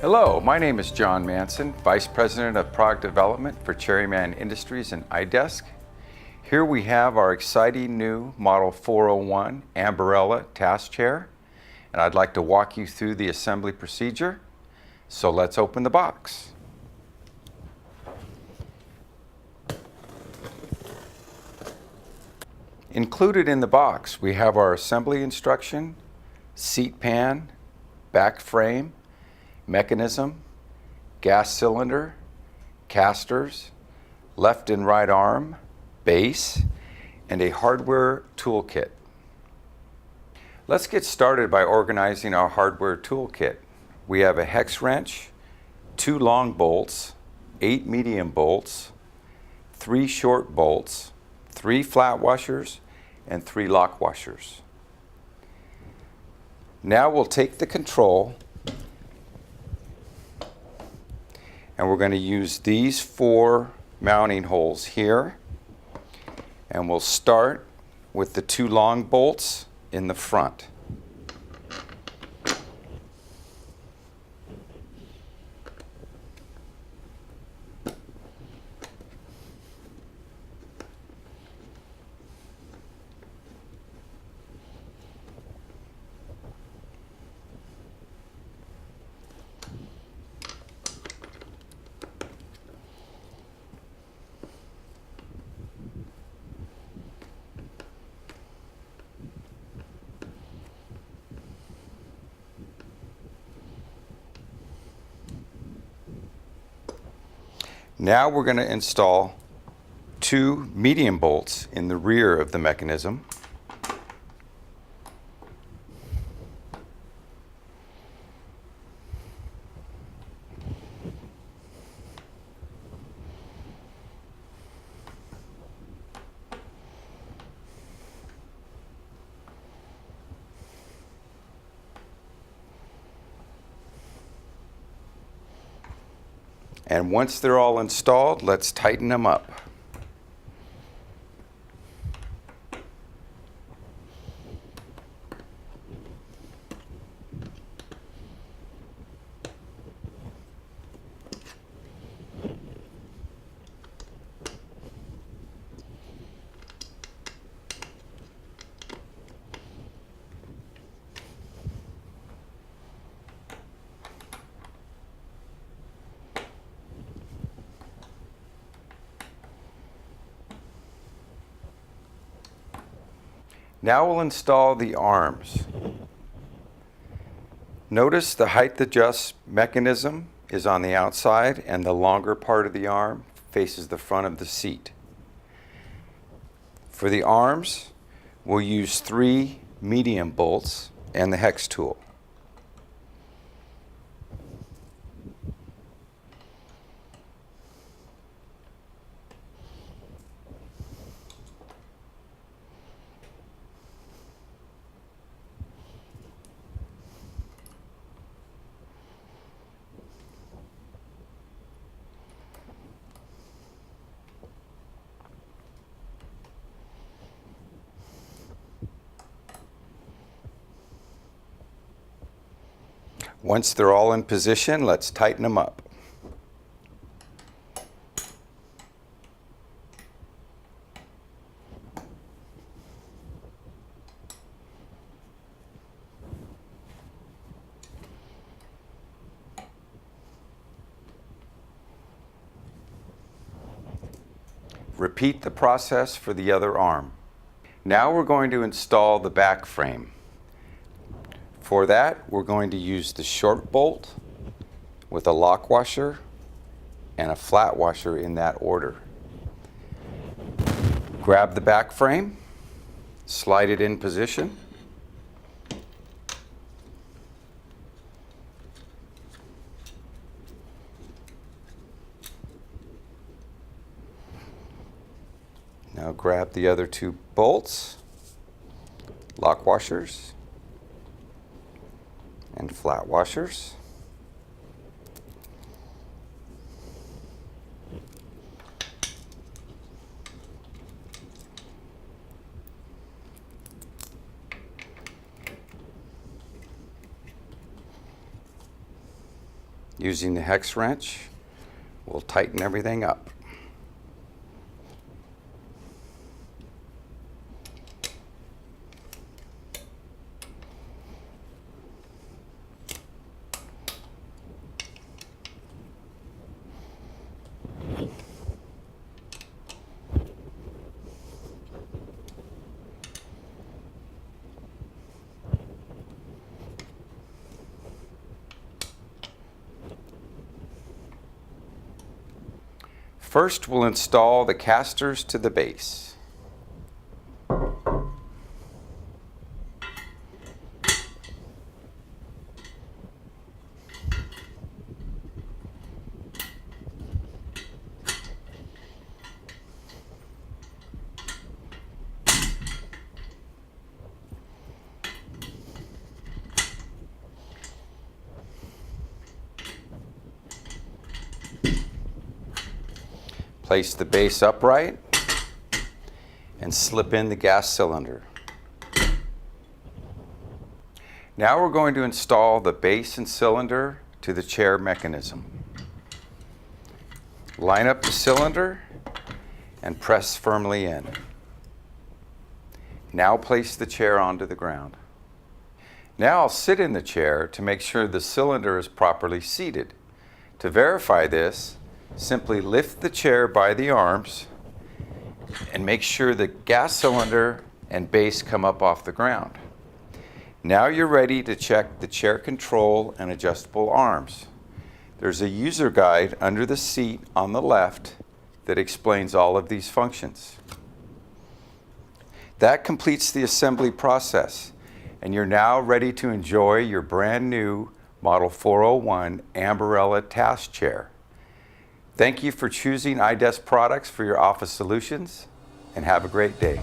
Hello, my name is John Manson, Vice President of Product Development for Cherryman Industries and iDesk. Here we have our exciting new Model 401 Ambarella task chair, and I'd like to walk you through the assembly procedure. So let's open the box. Included in the box, we have our assembly instruction, seat pan, back frame, mechanism, gas cylinder, casters, left and right arm, base, and a hardware toolkit. Let's get started by organizing our hardware toolkit. We have a hex wrench, 2 long bolts, 8 medium bolts, 3 short bolts, 3 flat washers, and 3 lock washers. Now we'll take the control and we're going to use these 4 mounting holes here, and we'll start with the 2 long bolts in the front. Now we're going to install 2 medium bolts in the rear of the mechanism. And once they're all installed, let's tighten them up. Now we'll install the arms. Notice the height adjust mechanism is on the outside and the longer part of the arm faces the front of the seat. For the arms, we'll use 3 medium bolts and the hex tool. Once they're all in position, let's tighten them up. Repeat the process for the other arm. Now we're going to install the back frame. For that, we're going to use the short bolt with a lock washer and a flat washer in that order. Grab the back frame, slide it in position. Now grab the other 2 bolts, lock washers, and flat washers. Using the hex wrench, we'll tighten everything up. First, we'll install the casters to the base. Place the base upright and slip in the gas cylinder. Now we're going to install the base and cylinder to the chair mechanism. Line up the cylinder and press firmly in. Now place the chair onto the ground. Now I'll sit in the chair to make sure the cylinder is properly seated. To verify this, simply lift the chair by the arms and make sure the gas cylinder and base come up off the ground. Now you're ready to check the chair control and adjustable arms. There's a user guide under the seat on the left that explains all of these functions. That completes the assembly process, and you're now ready to enjoy your brand new Model 401 Ambarella task chair. Thank you for choosing iDesk products for your office solutions, and have a great day.